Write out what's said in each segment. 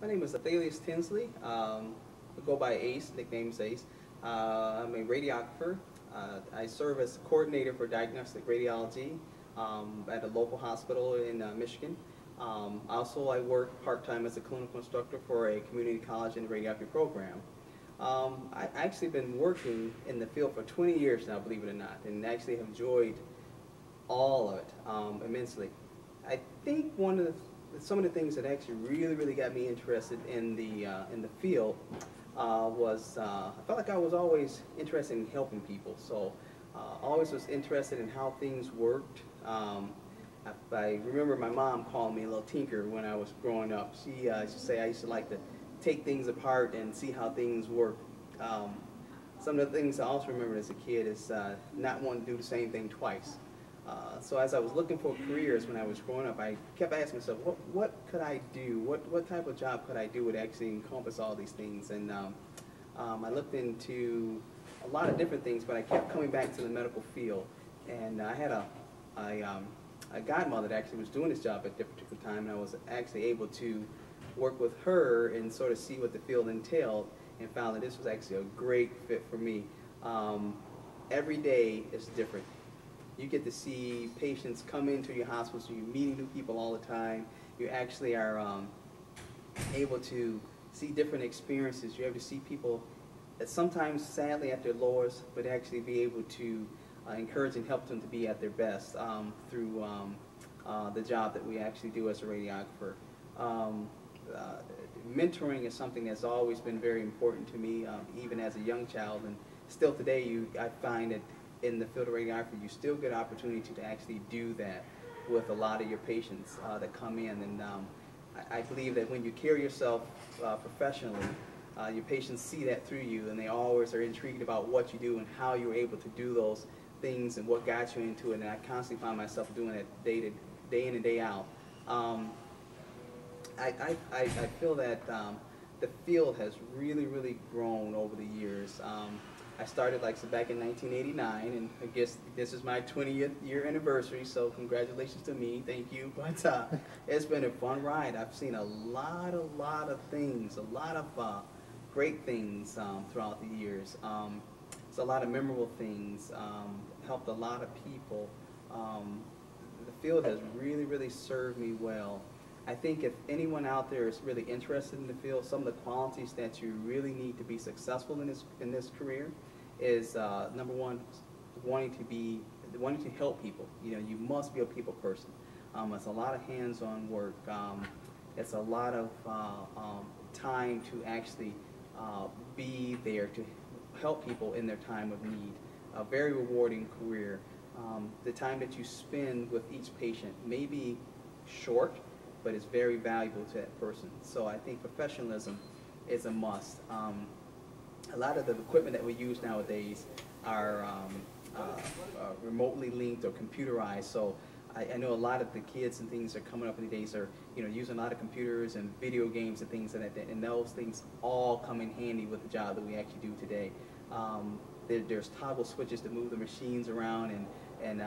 My name is Athalious Tinsley. I go by Ace, nickname's Ace. I'm a radiographer. I serve as coordinator for diagnostic radiology at a local hospital in Michigan. Also, I work part-time as a clinical instructor for a community college in the radiography program. I've actually been working in the field for 20 years now, believe it or not, and actually have enjoyed all of it immensely. I think some of the things that actually really got me interested in the field was I felt like I was always interested in helping people. So always was interested in how things worked. I remember my mom calling me a little tinker when I was growing up. She used to say I used to like to take things apart and see how things work. Some of the things I also remember as a kid is not wanting to do the same thing twice. So as I was looking for careers when I was growing up, I kept asking myself, what could I do? What type of job could I do that actually encompass all these things? And I looked into a lot of different things, but I kept coming back to the medical field. And I had a godmother that actually was doing this job at that particular time, and I was actually able to work with her and sort of see what the field entailed, and found that this was actually a great fit for me. Every day is different. You get to see patients come into your hospital, so you're meeting new people all the time. You actually are able to see different experiences. You're able to see people that sometimes sadly at their lowest, but actually be able to encourage and help them to be at their best through the job that we actually do as a radiographer. Mentoring is something that's always been very important to me, even as a young child, and still today I find that in the field of radiography you still get opportunity to actually do that with a lot of your patients that come in, and I believe that when you carry yourself professionally, your patients see that through you, and they always are intrigued about what you do and how you're able to do those things and what got you into it, and I constantly find myself doing it day in and day out. I feel that the field has really grown over the years. I started back in 1989, and I guess this is my 20th year anniversary, so congratulations to me, thank you. But it's been a fun ride. I've seen a lot of things, a lot of great things throughout the years. It's a lot of memorable things, helped a lot of people. The field has really served me well. I think if anyone out there is really interested in the field, some of the qualities that you really need to be successful in this career is number one, wanting to help people. You know, you must be a people person. It's a lot of hands-on work. It's a lot of time to actually be there to help people in their time of need. A very rewarding career. The time that you spend with each patient may be short, but it's very valuable to that person. So I think professionalism is a must. A lot of the equipment that we use nowadays are remotely linked or computerized. So I know a lot of the kids and things that are coming up in the days are using a lot of computers and video games and things like that, and those things all come in handy with the job that we actually do today. There's toggle switches to move the machines around, and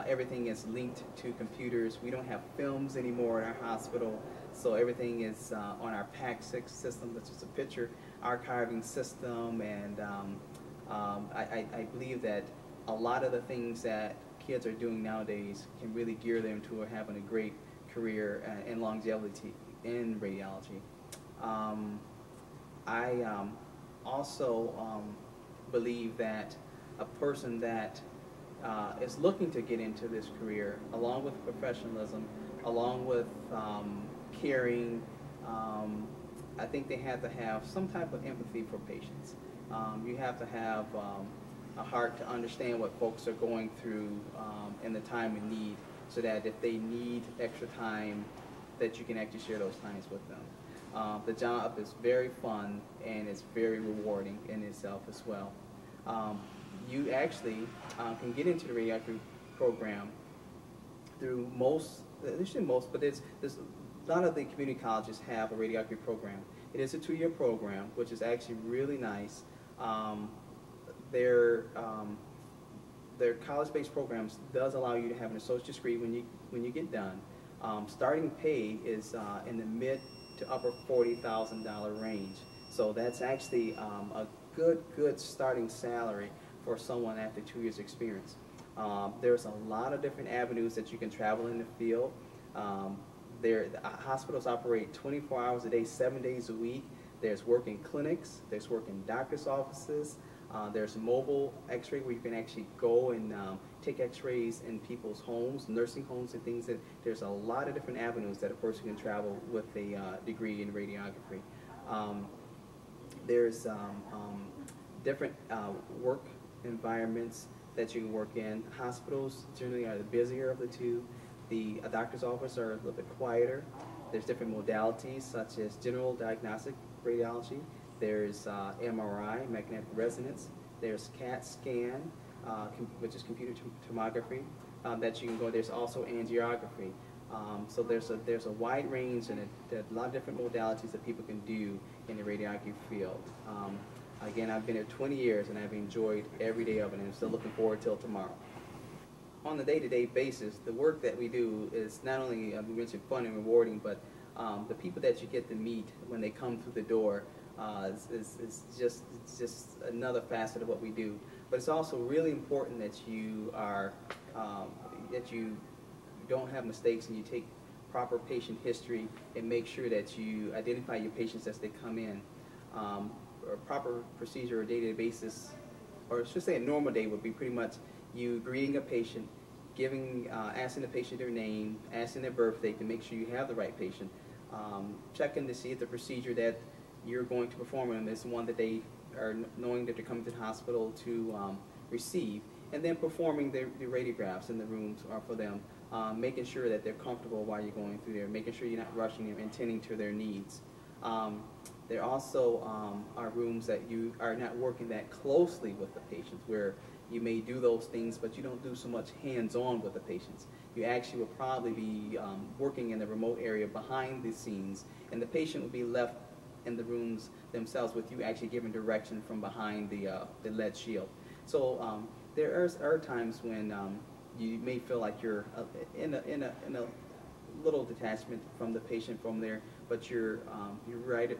everything is linked to computers. We don't have films anymore in our hospital, so everything is on our PAC6 system, which is a picture archiving system, and I believe that a lot of the things that kids are doing nowadays can really gear them to having a great career and longevity in radiology. I also believe that a person that is looking to get into this career, along with professionalism, along with caring, I think they have to have some type of empathy for patients. You have to have a heart to understand what folks are going through in the time of need, so that if they need extra time, that you can actually share those times with them. The job is very fun, and it's very rewarding in itself as well. You actually can get into the radiography program through but there's a lot of the community colleges have a radiography program. It is a 2-year program, which is actually really nice. Their college-based programs does allow you to have an associate's degree when you get done. Starting pay is in the mid to upper $40,000 range. So that's actually a good starting salary for someone after 2 years experience. There's a lot of different avenues that you can travel in the field. The hospitals operate 24 hours a day, 7 days a week. There's work in clinics, there's work in doctor's offices, there's mobile x-ray where you can actually go and take x-rays in people's homes, nursing homes and things. There's a lot of different avenues that a person can travel with a degree in radiography. There's different work environments that you can work in. Hospitals generally are the busier of the two. The doctor's office are a little bit quieter. There's different modalities such as general diagnostic radiology. There's MRI, magnetic resonance. There's CAT scan, which is computer tomography, that you can go. There's also angiography. So there's a wide range and a lot of different modalities that people can do in the radiography field. Again, I've been here 20 years and I've enjoyed every day of it, and I'm still looking forward till tomorrow. On a day-to-day basis, the work that we do is not only fun and rewarding, but the people that you get to meet when they come through the door is just another facet of what we do. But it's also really important that you are that you don't have mistakes and you take proper patient history and make sure that you identify your patients as they come in. A proper procedure or day-to-day basis, or I should say a normal day, would be pretty much you greeting a patient, asking the patient their name, asking their birth date to make sure you have the right patient, checking to see if the procedure that you're going to perform on them is one that they are knowing that they're coming to the hospital to receive, and then performing the radiographs in the rooms for them, making sure that they're comfortable while you're going through there, making sure you're not rushing them and tending to their needs. There also are rooms that you are not working that closely with the patients, where you may do those things, but you don't do so much hands-on with the patients. You actually will probably be working in a remote area behind the scenes, and the patient will be left in the rooms themselves with you actually giving direction from behind the lead shield. So there are times when you may feel like you're in a little detachment from the patient from there, but you're right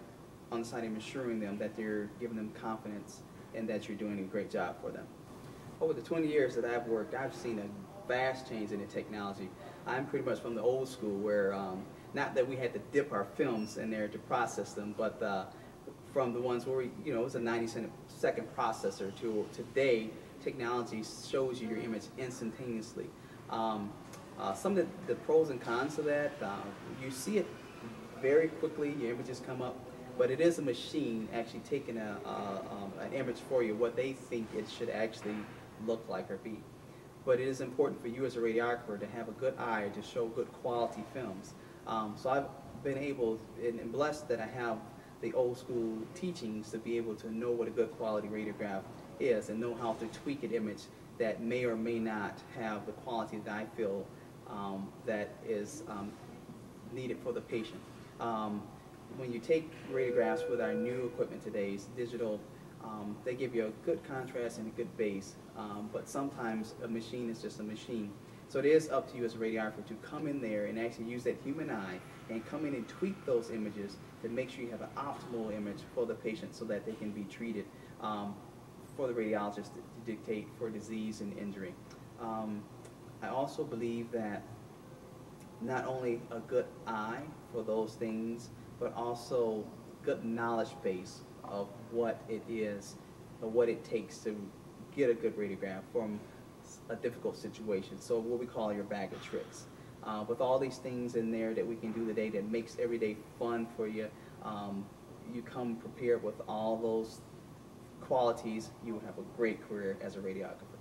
on the side of ensuring them that you're giving them confidence and that you're doing a great job for them. Over the 20 years that I've worked, I've seen a vast change in the technology. I'm pretty much from the old school where, not that we had to dip our films in there to process them, but from the ones where, it was a 90-second processor to today, technology shows you your image instantaneously. Some of the pros and cons of that, you see it very quickly, your images come up, but it is a machine actually taking an image for you, what they think it should actually look like or be. But it is important for you as a radiographer to have a good eye to show good quality films. So I've been able and blessed that I have the old school teachings to be able to know what a good quality radiograph is and know how to tweak an image that may or may not have the quality that I feel that is needed for the patient. When you take radiographs with our new equipment today's digital, they give you a good contrast and a good base, but sometimes a machine is just a machine. So it is up to you as a radiographer to come in there and actually use that human eye and come in and tweak those images to make sure you have an optimal image for the patient so that they can be treated for the radiologist to dictate for disease and injury. I also believe that not only a good eye for those things, but also good knowledge base of what it is or what it takes to get a good radiograph from a difficult situation. So what we call your bag of tricks. With all these things in there that we can do today that makes every day fun for you, you come prepared with all those qualities, you will have a great career as a radiographer.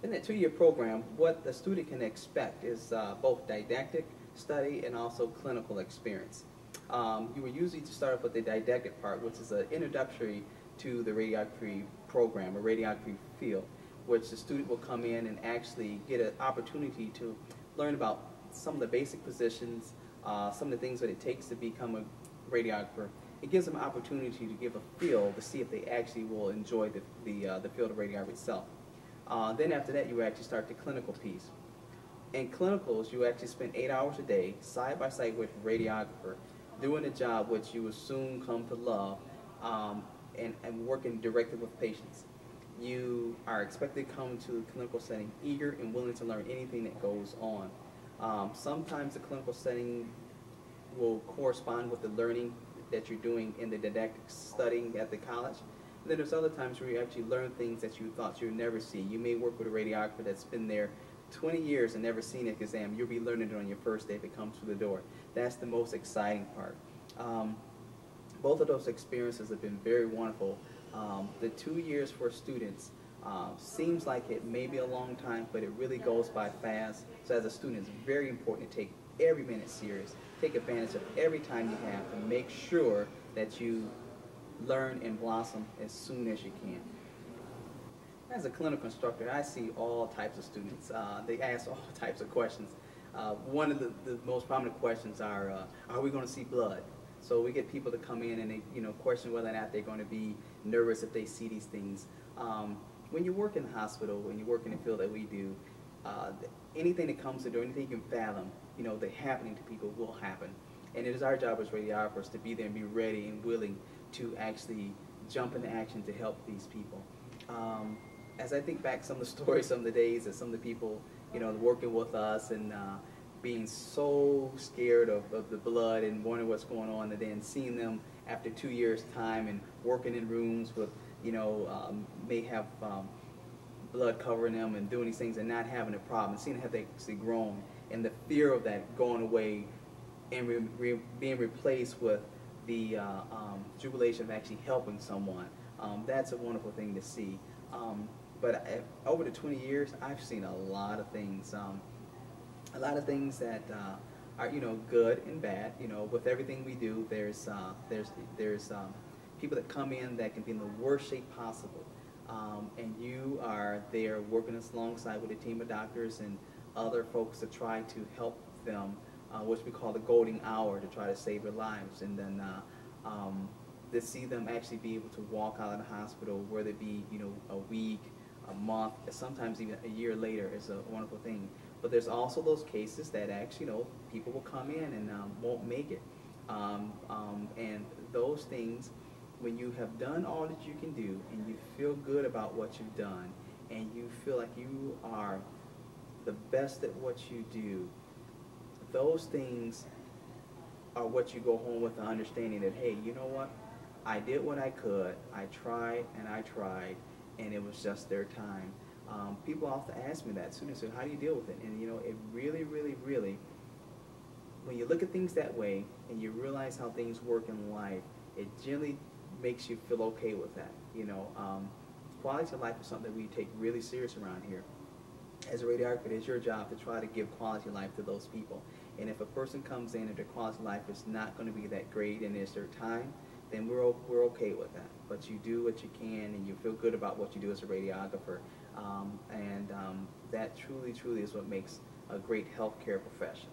In that 2-year program, what the student can expect is both didactic study and also clinical experience. You will usually start off with the didactic part, which is an introductory to the radiography program, or radiography field, which the student will come in and actually get an opportunity to learn about some of the basic positions, some of the things that it takes to become a radiographer. It gives them an opportunity to give a feel to see if they actually will enjoy the field of radiography itself. Then after that, you actually start the clinical piece. In clinicals, you actually spend 8 hours a day, side by side with a radiographer, doing a job which you will soon come to love, and working directly with patients. You are expected to come to the clinical setting eager and willing to learn anything that goes on. Sometimes the clinical setting will correspond with the learning that you're doing in the didactic studying at the college. And then there's other times where you actually learn things that you thought you would never see. You may work with a radiographer that's been there 20 years and never seen an exam. You'll be learning it on your first day if it comes through the door. That's the most exciting part. Both of those experiences have been very wonderful. The 2 years for students seems like it may be a long time, but it really goes by fast. So as a student, it's very important to take every minute serious. Take advantage of every time you have to make sure that you learn and blossom as soon as you can. As a clinical instructor, I see all types of students. They ask all types of questions. One of the most prominent questions are we going to see blood? So we get people to come in and they question whether or not they're going to be nervous if they see these things. When you work in the hospital, when you work in the field that we do, anything that comes to the door, anything you can fathom, that happening to people will happen. And it is our job as radiographers to be there and be ready and willing to actually jump into action to help these people. As I think back some of the stories, some of the days that some of the people, working with us and being so scared of the blood and wondering what's going on, and then seeing them after 2 years' time and working in rooms with, may have blood covering them and doing these things and not having a problem, and seeing how they actually grown, and the fear of that going away and being replaced with the jubilation of actually helping someone. That's a wonderful thing to see. But over the 20 years, I've seen a lot of things. That are good and bad. With everything we do, there's people that come in that can be in the worst shape possible, and you are there working alongside with a team of doctors and other folks to try to help them, which we call the golden hour, to try to save their lives, and then to see them actually be able to walk out of the hospital, whether it be a week, a month, sometimes even a year later, is a wonderful thing. But there's also those cases that actually, people will come in and won't make it. And those things, when you have done all that you can do and you feel good about what you've done and you feel like you are the best at what you do, those things are what you go home with, the understanding that, hey, you know what? I did what I could. I tried and I tried, and it was just their time. People often ask me that. Students say, how do you deal with it? And it really, really, really, when you look at things that way and you realize how things work in life, it generally makes you feel okay with that. Quality of life is something that we take really serious around here. As a radiographer, it is your job to try to give quality of life to those people. And if a person comes in and their quality of life is not going to be that great and it's their time, then we're okay with that. But you do what you can and you feel good about what you do as a radiographer. That truly, truly is what makes a great healthcare profession.